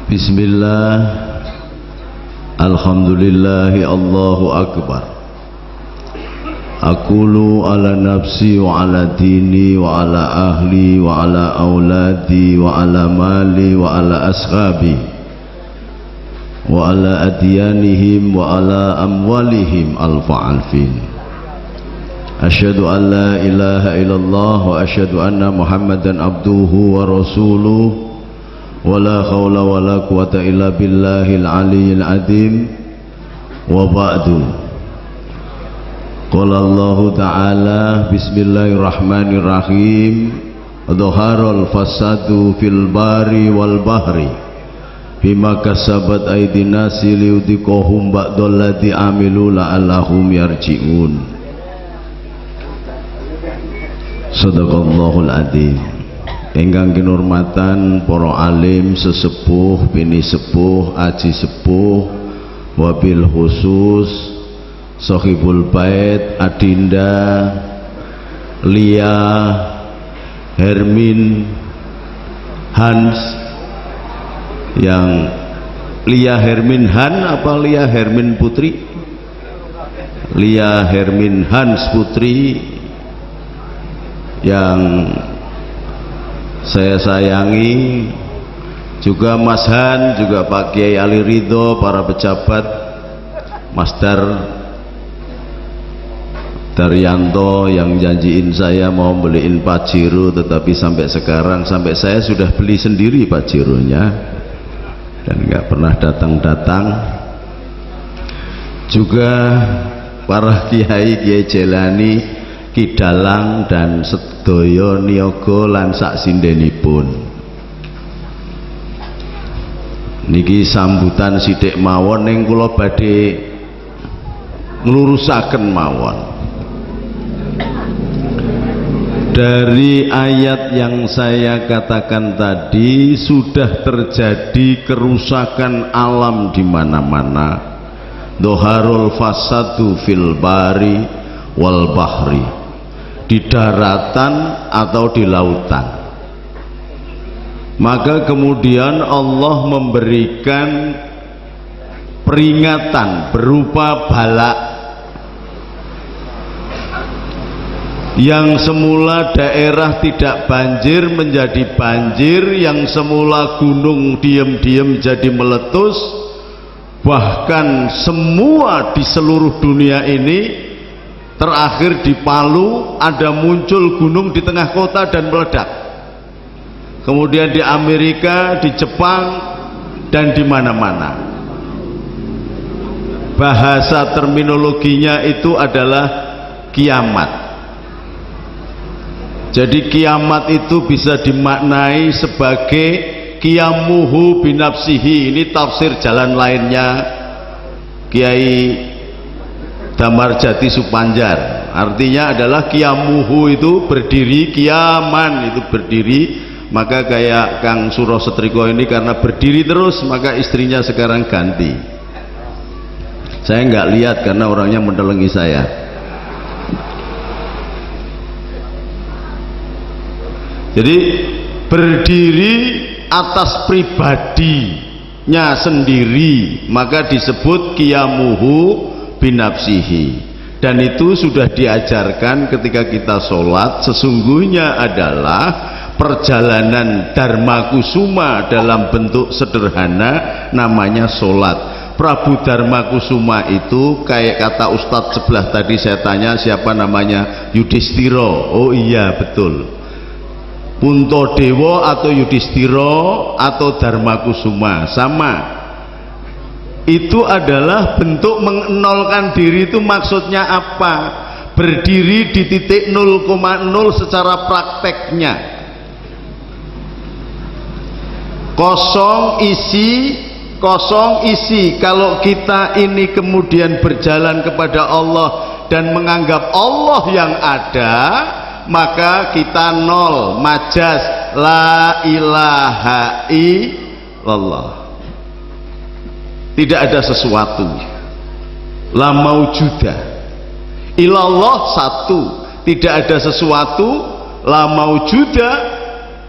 Bismillah, alhamdulillahi, Allahu akbar. Aqulu ala nafsi wa ala dini wa ala ahli wa ala auladi wa ala mali wa ala ashabi wa ala adyanihim wa ala amwalihim alfa alfin. Asyhadu an la ilaha illallah wa asyhadu anna Muhammadan abduhu wa rasuluh. Wala khawla wala quwata illa billahil aliyyil azim. Wa ba'du. Qala Allah ta'ala, bismillahirrahmanirrahim, dhaharal fasadu fil bari wal bahri bima kasabat aydin nasi liyudhiqahum ba'dalladzi amilu la'allahum yarji'un. Shadaqallahul adzim. Ingkang kinurmatan para alim sesepuh, bini sepuh, aji sepuh, wabil khusus Sohibul Bait Adinda Lia Hermin Hans, yang Lia Hermin Han apa Lia Hermin Putri? Lia Hermin Hans Putri yang saya sayangi, juga Mas Han, juga Pak Kiai Ali Ridho, para pejabat, Mas Daryanto yang janjiin saya mau beliin Pajero, tetapi sampai sekarang, sampai saya sudah beli sendiri Pajeronya dan nggak pernah datang-datang. Juga para Kiai Jelani, Kidalang dan sedaya niyaga lan sak sindenipun. Niki sambutan sithik mawon ning kula badhe nglurusaken mawon. Dari ayat yang saya katakan tadi, sudah terjadi kerusakan alam di mana-mana. Dhaharul fasadu fil bari wal bahri, di daratan atau di lautan. Maka kemudian Allah memberikan peringatan berupa bala. Yang semula daerah tidak banjir menjadi banjir, yang semula gunung diam-diam jadi meletus, bahkan semua di seluruh dunia ini. Terakhir di Palu ada muncul gunung di tengah kota dan meledak. Kemudian di Amerika, di Jepang, dan di mana-mana. Bahasa terminologinya itu adalah kiamat. Jadi kiamat itu bisa dimaknai sebagai qiyamuhu binafsihi. Ini tafsir jalan lainnya Kiai Damarjati Supanjar. Artinya adalah kiamuhu itu berdiri, kiaman itu berdiri. Maka kayak Kang Suro Setriko ini karena berdiri terus, maka istrinya sekarang ganti. Saya nggak lihat karena orangnya mendelengi saya. Jadi berdiri atas pribadinya sendiri, maka disebut kiamuhu binafsihi. Dan itu sudah diajarkan ketika kita sholat. Sesungguhnya adalah perjalanan Dharma Kusuma dalam bentuk sederhana, namanya sholat. Prabu Dharma Kusuma itu kayak kata Ustadz sebelah tadi, saya tanya siapa namanya, Yudhistira. Oh iya betul, Puntadewa atau Yudhistira atau Dharma Kusuma sama. Itu adalah bentuk mengenolkan diri. Itu maksudnya apa? Berdiri di titik 0,0 secara prakteknya. Kosong isi. Kalau kita ini kemudian berjalan kepada Allah dan menganggap Allah yang ada, maka kita nol, majas, la ilaha illallah. Tidak ada sesuatu, la maujudah, ilallah satu, tidak ada sesuatu, la maujudah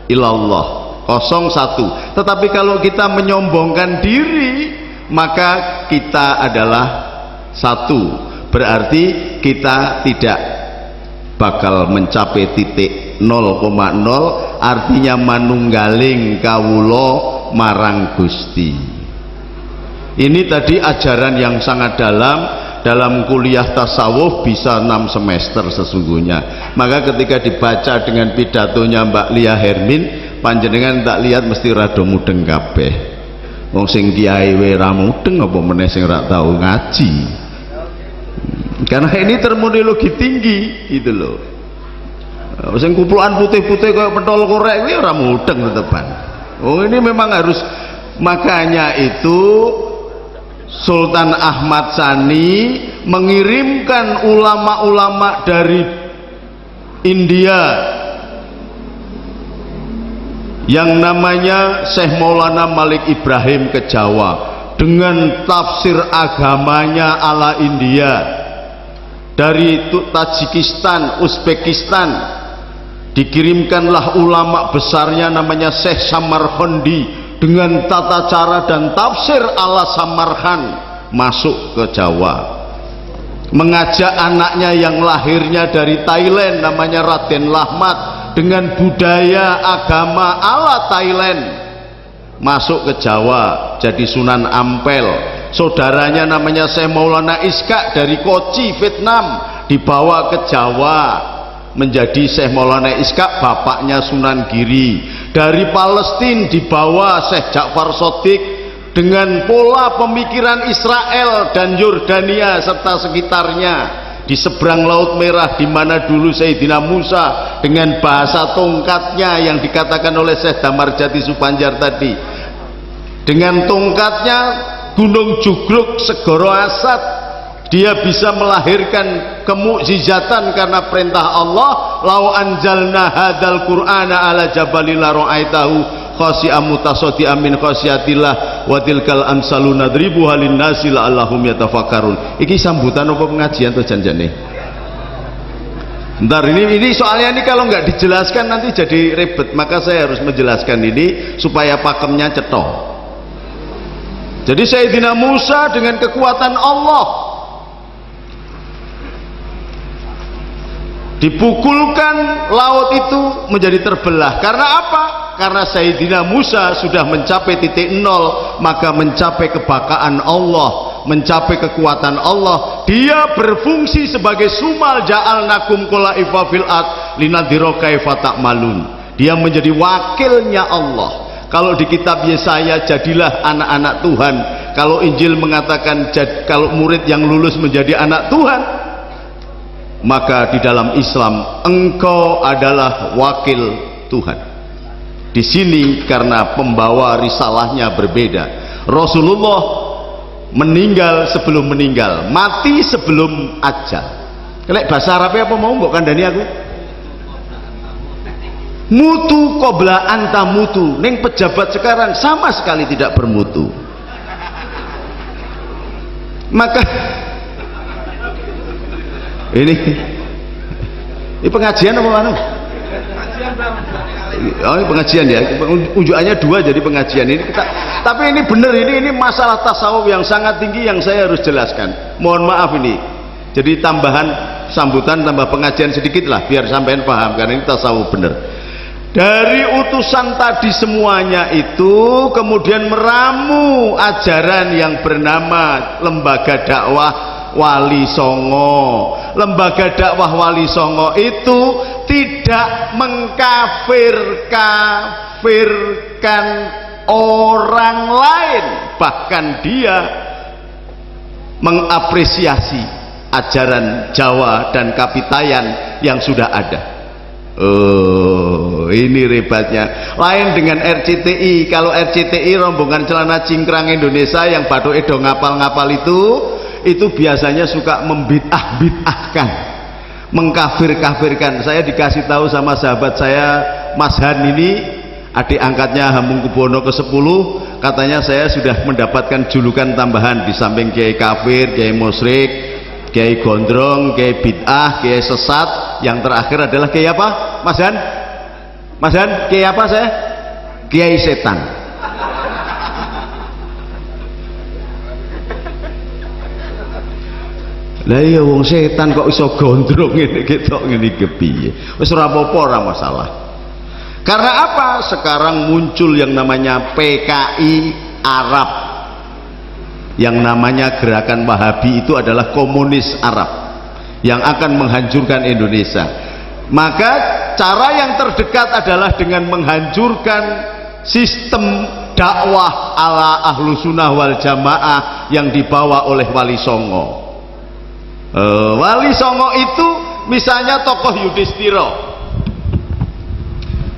ilallah. kosong satu. Tetapi kalau kita menyombongkan diri, maka kita adalah satu, berarti kita tidak bakal mencapai titik 0,0, artinya manunggaling kawula marang Gusti. Ini tadi ajaran yang sangat dalam kuliah tasawuf bisa 6 semester sesungguhnya. Maka ketika dibaca dengan pidatonya Mbak Lia Hermin, panjenengan tak lihat mesti rada mudeng kabeh. Wong sing kiai wae ra mudeng apa meneh sing ra tau ngaji. Karena ini terminologi tinggi gitu loh. Sing kuplukan putih-putih kayak pentol korek kuwi ora mudeng tetepan. Oh, ini memang harus, makanya itu Sultan Ahmad Sani mengirimkan ulama-ulama dari India yang namanya Syekh Maulana Malik Ibrahim ke Jawa dengan tafsir agamanya ala India. Dari Tajikistan, Uzbekistan dikirimkanlah ulama besarnya namanya Syekh Samarkandi dengan tata cara dan tafsir ala Samarkand masuk ke Jawa, mengajak anaknya yang lahirnya dari Thailand namanya Raden Lahmat dengan budaya agama ala Thailand masuk ke Jawa jadi Sunan Ampel. Saudaranya namanya Syekh Maulana Iskak dari Kochi, Vietnam, dibawa ke Jawa menjadi Syekh Maulana Iskak, bapaknya Sunan Giri. Dari Palestina dibawa Syekh Ja'far Shadiq dengan pola pemikiran Israel dan Yordania serta sekitarnya di seberang Laut Merah, di mana dulu Sayyidina Musa dengan bahasa tongkatnya yang dikatakan oleh Syekh Damarjati Supanjar tadi, dengan tongkatnya Gunung Jugruk, Segoro Asad, dia bisa melahirkan kemukjizatan karena perintah Allah. Lau anjalna hadal qur'ana ala jabalil la ra'aitahu khashi'an mutasaddian min khasyatillah wa tilkal amsalu nadribuha linnasi la'allahum yatafakkarun. Iki sambutan apa pengajian to janjane? Bentar, ini soalnya ini kalau nggak dijelaskan nanti jadi ribet, maka saya harus menjelaskan ini supaya pakemnya cetok. Jadi Sayyidina Musa dengan kekuatan Allah dipukulkan laut itu menjadi terbelah. Karena apa? Karena Sayyidina Musa sudah mencapai titik 0, maka mencapai kebakaan Allah, mencapai kekuatan Allah. Dia berfungsi sebagai sumal ja'alnakum khulaifa fil ard linadhira kaifa ta'malun. Dia menjadi wakilnya Allah. Kalau di kitab Yesaya jadilah anak-anak Tuhan, kalau Injil mengatakan kalau murid yang lulus menjadi anak Tuhan, maka di dalam Islam engkau adalah wakil Tuhan. Di sini karena pembawa risalahnya berbeda. Rasulullah meninggal sebelum meninggal, mati sebelum ajal. Kelek bahasa Arabnya apa mau mbok kandhani aku? Mutu qabla anta mutu. Ning pejabat sekarang sama sekali tidak bermutu. Maka ini pengajian apa anu? Oh, ini pengajian ya. Unjukannya 2 jadi pengajian ini. Tapi ini benar, ini masalah tasawuf yang sangat tinggi yang saya harus jelaskan. Mohon maaf ini. Jadi tambahan sambutan, tambah pengajian sedikit lah biar sampean paham karena ini tasawuf benar. Dari utusan tadi semuanya itu kemudian meramu ajaran yang bernama Lembaga Dakwah Wali Songo. Lembaga Dakwah Wali Songo itu tidak mengkafirkan orang lain, bahkan dia mengapresiasi ajaran Jawa dan Kapitayan yang sudah ada. Oh, ini rebatnya. Lain dengan RCTI. Kalau RCTI rombongan celana cingkrang Indonesia yang batuk edo ngapal-ngapal itu biasanya suka membid'ah-bid'ahkan, mengkafir-kafirkan. Saya dikasih tahu sama sahabat saya Mas Han ini, adik angkatnya Hamengkubuwono ke-10, katanya saya sudah mendapatkan julukan tambahan di samping kiai kafir, kiai musyrik, kiai gondrong, kiai bid'ah, kiai sesat, yang terakhir adalah kiai apa? Mas Han? Mas Han, kiai apa saya? kiai setan. Lah iya wong setan kok iso gondrong ngene ketok ngene iki piye? Wis ora apa-apa, ora masalah. Karena apa? Sekarang muncul yang namanya PKI Arab. Yang namanya gerakan Wahabi itu adalah komunis Arab yang akan menghancurkan Indonesia. Maka cara yang terdekat adalah dengan menghancurkan sistem dakwah ala ahlu sunnah wal jamaah yang dibawa oleh Wali Songo. Wali Songo itu misalnya tokoh Yudhistira.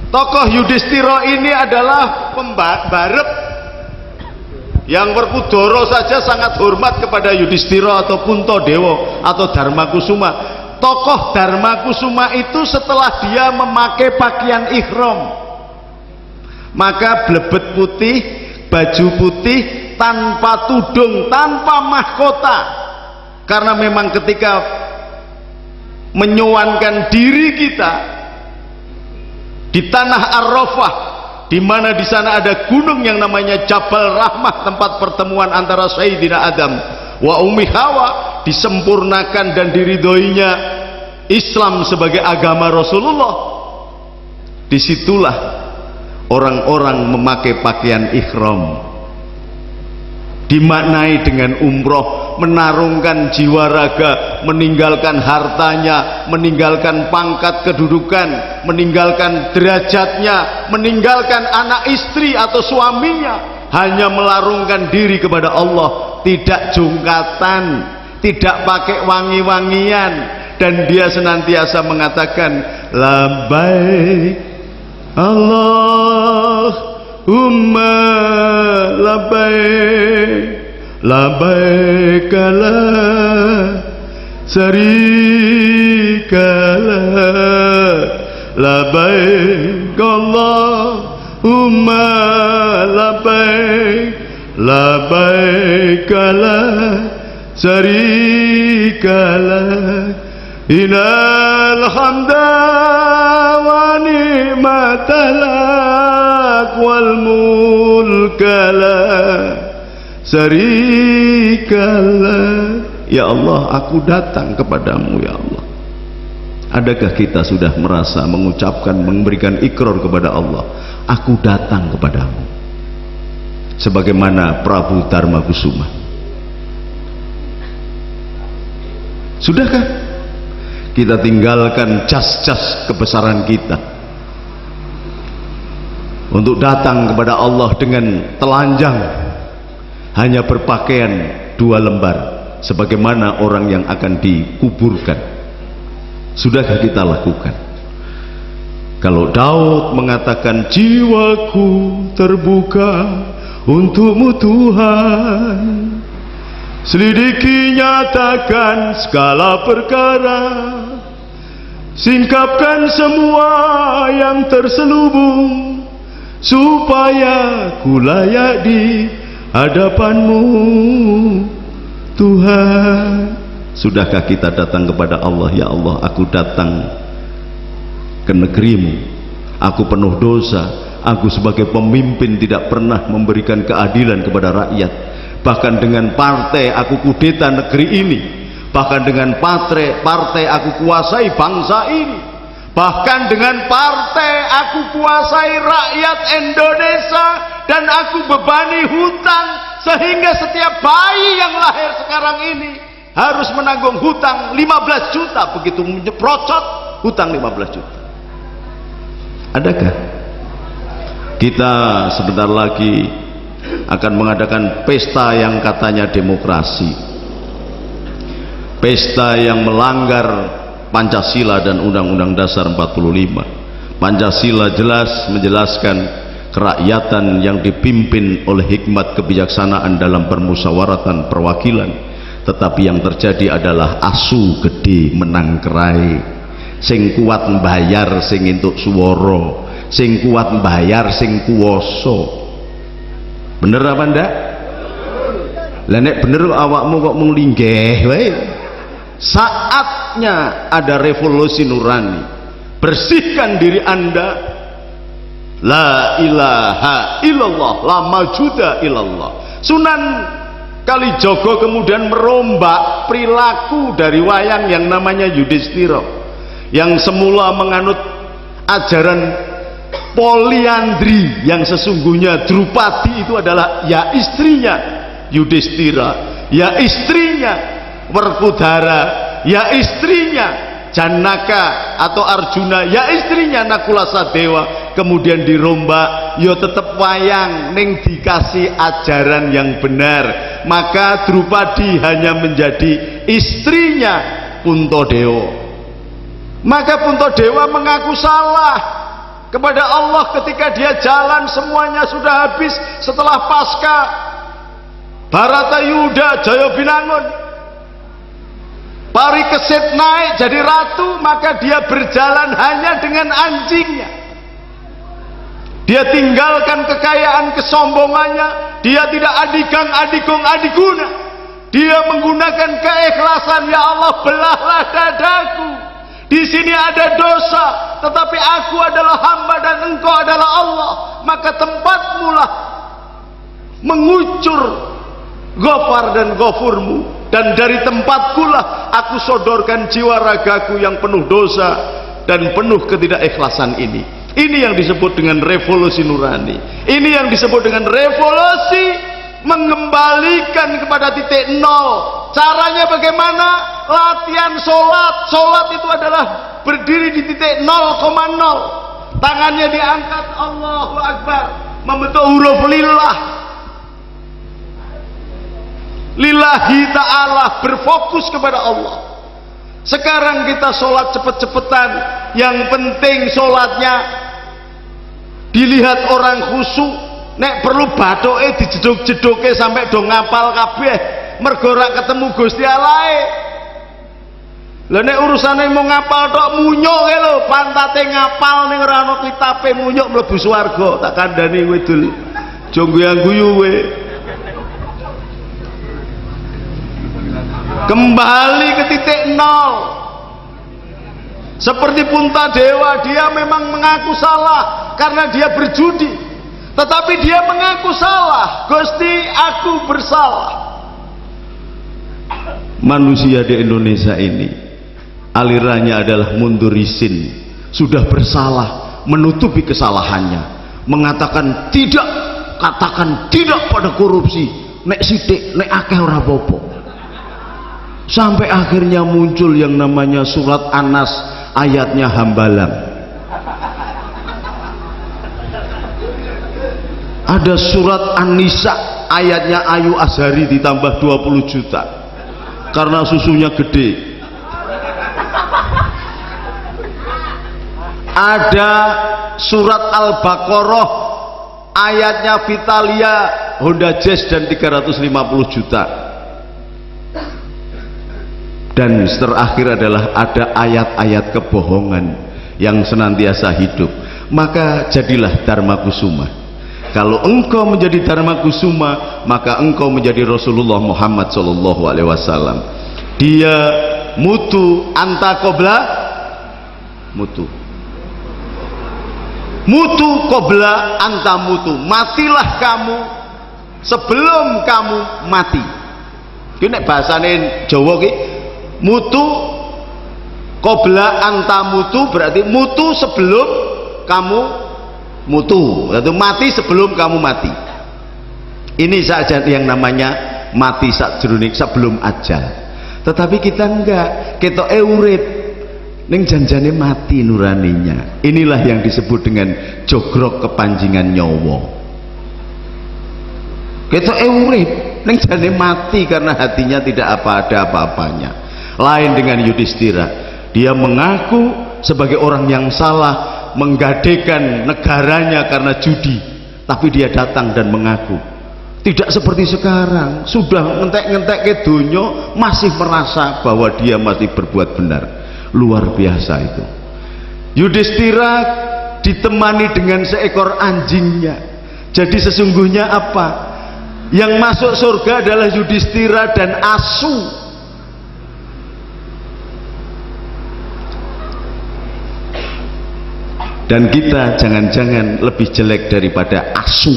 Tokoh Yudhistira ini adalah pembarep yang Werkudara saja sangat hormat kepada Yudhistira atau Puntadewa atau Dharmakusuma. Tokoh Dharmakusuma itu setelah dia memakai pakaian ihram, maka blebet putih, baju putih, tanpa tudung, tanpa mahkota. Karena memang ketika menyuwankan diri kita di tanah Arafah, di mana di sana ada gunung yang namanya Jabal Rahmah, tempat pertemuan antara Sayyidina Adam wa Ummi Hawa, disempurnakan dan diridhoinya Islam sebagai agama Rasulullah. Disitulah orang-orang memakai pakaian ihram, dimaknai dengan umroh, menarungkan jiwa raga, meninggalkan hartanya, meninggalkan pangkat kedudukan, meninggalkan derajatnya, meninggalkan anak istri atau suaminya, hanya melarungkan diri kepada Allah, tidak jungkatan, tidak pakai wangi-wangian, dan dia senantiasa mengatakan labbaik Allahumma labbaik labbaik la syarika lak labbaik Allahumma labbaik labbaik la syarika lak innal hamda wa ni'mata lak wal mulka lak syarikalah. Ya Allah, aku datang kepadamu ya Allah. Adakah kita sudah merasa mengucapkan, memberikan ikrar kepada Allah, aku datang kepadamu, sebagaimana Prabu Dharmakusuma? Sudahkah? Kita tinggalkan jas-jas kebesaran kita untuk datang kepada Allah dengan telanjang, hanya berpakaian 2 lembar sebagaimana orang yang akan dikuburkan. Sudahkah kita lakukan? Kalau Daud mengatakan jiwaku terbuka untukmu Tuhan, selidiki nyatakan segala perkara, singkapkan semua yang terselubung, supaya ku layak di hadapanmu Tuhan. Sudahkah kita datang kepada Allah? Ya Allah, aku datang ke negerimu, aku penuh dosa, aku sebagai pemimpin tidak pernah memberikan keadilan kepada rakyat, bahkan dengan partai aku kudeta negeri ini, bahkan dengan partai aku kuasai bangsa ini, bahkan dengan partai aku kuasai rakyat Indonesia, dan aku bebani hutang sehingga setiap bayi yang lahir sekarang ini harus menanggung hutang 15 juta. Begitu menyeprocot hutang 15 juta. Adakah kita sebentar lagi akan mengadakan pesta yang katanya demokrasi, pesta yang melanggar Pancasila dan Undang-Undang Dasar 45. Pancasila jelas menjelaskan kerakyatan yang dipimpin oleh hikmat kebijaksanaan dalam permusyawaratan perwakilan, tetapi yang terjadi adalah asu gede menang kerai, sing kuat mbayar sing entuk swara, sing kuat mbayar sing kuwasa. Bener apa ndak? Lah nek bener awakmu kok mung linggih wae. Saatnya ada revolusi nurani. Bersihkan diri Anda, La ilaha illallah, la majuda illallah. Sunan Kalijogo kemudian merombak perilaku dari wayang yang namanya Yudhistira, yang semula menganut ajaran poliandri, yang sesungguhnya Drupadi itu adalah ya istrinya Yudhistira, ya istrinya Werkudara, ya istrinya Janaka atau Arjuna, ya istrinya Nakula Sadewa. Kemudian dirombak, yo tetep wayang ning dikasih ajaran yang benar, maka Drupadi hanya menjadi istrinya Puntadewa. Maka Puntadewa mengaku salah kepada Allah ketika dia jalan semuanya sudah habis setelah pasca Baratayuda Jayabinangun. Parikesit naik jadi ratu, maka dia berjalan hanya dengan anjingnya. Dia tinggalkan kekayaan kesombongannya, dia tidak adigang adigung adiguna. Dia menggunakan keikhlasan, ya Allah belahlah dadaku. Di sini ada dosa, tetapi aku adalah hamba dan engkau adalah Allah. Maka tempatmu lah mengucur Ghafar dan Ghafurmu, dan dari tempatku lah aku sodorkan jiwa ragaku yang penuh dosa dan penuh ketidakikhlasan ini. Ini yang disebut dengan revolusi nurani. Ini yang disebut dengan revolusi mengembalikan kepada titik nol. Caranya bagaimana? Latihan sholat. Sholat itu adalah berdiri di titik 0,0. Tangannya diangkat, Allahu Akbar, membentuk huruf lillah. Lillahi ta'ala, berfokus kepada Allah. Sekarang kita sholat cepet-cepetan, yang penting sholatnya dilihat orang khusyuk. Nek perlu bathoke dijeduk-jeduke sampai do ngapal kabeh, mergo ora ketemu Gusti Allah. Lah nek urusane mau ngapal tok munyuk kae lho, pantate ngapal ning ora ana kitabe munyuk mlebu swarga. Tak kandhani kowe dul aja guyu kowe. Kembali ke titik nol. Seperti Puntadewa, dia memang mengaku salah karena dia berjudi, tetapi dia mengaku salah. Gusti, aku bersalah. Manusia di Indonesia ini alirannya adalah mundurisin, sudah bersalah menutupi kesalahannya, mengatakan tidak, katakan tidak pada korupsi, nek sidik nek akeh ora apa-apa. Sampai akhirnya muncul yang namanya surat Anas, ayatnya hambalang. Ada surat An-Nisa, ayatnya Ayu Azhari ditambah 20 juta karena susunya gede. Ada surat Al-Baqarah, ayatnya Vitalia, Honda Jazz dan 350 juta. Dan terakhir adalah ada ayat-ayat kebohongan yang senantiasa hidup. Maka jadilah Dharma Kusuma. Kalau engkau menjadi Dharma Kusuma, maka engkau menjadi Rasulullah Muhammad SAW. Dia mutu anta qobla mutu, mutu qobla anta mutu, matilah kamu sebelum kamu mati. Ini bahasane Jawa ki, mutu qobla anta mutu berarti mutu sebelum kamu mutu, atau mati sebelum kamu mati. Ini saja yang namanya mati sakjroning sebelum ajal. Tetapi kita enggak, kita urip ning janjane mati nuraninya. Inilah yang disebut dengan jogrok kepanjingan nyawa. Kita urip ning janjane mati karena hatinya tidak ada apa-apanya. Lain dengan Yudhistira, dia mengaku sebagai orang yang salah, menggadekan negaranya karena judi, tapi dia datang dan mengaku. Tidak seperti sekarang, sudah ngentek-ngentek ke dunia masih merasa bahwa dia masih berbuat benar. Luar biasa itu. Yudhistira ditemani dengan seekor anjingnya. Jadi sesungguhnya apa? Yang masuk surga adalah Yudhistira dan asu. dan kita jangan-jangan lebih jelek daripada asu.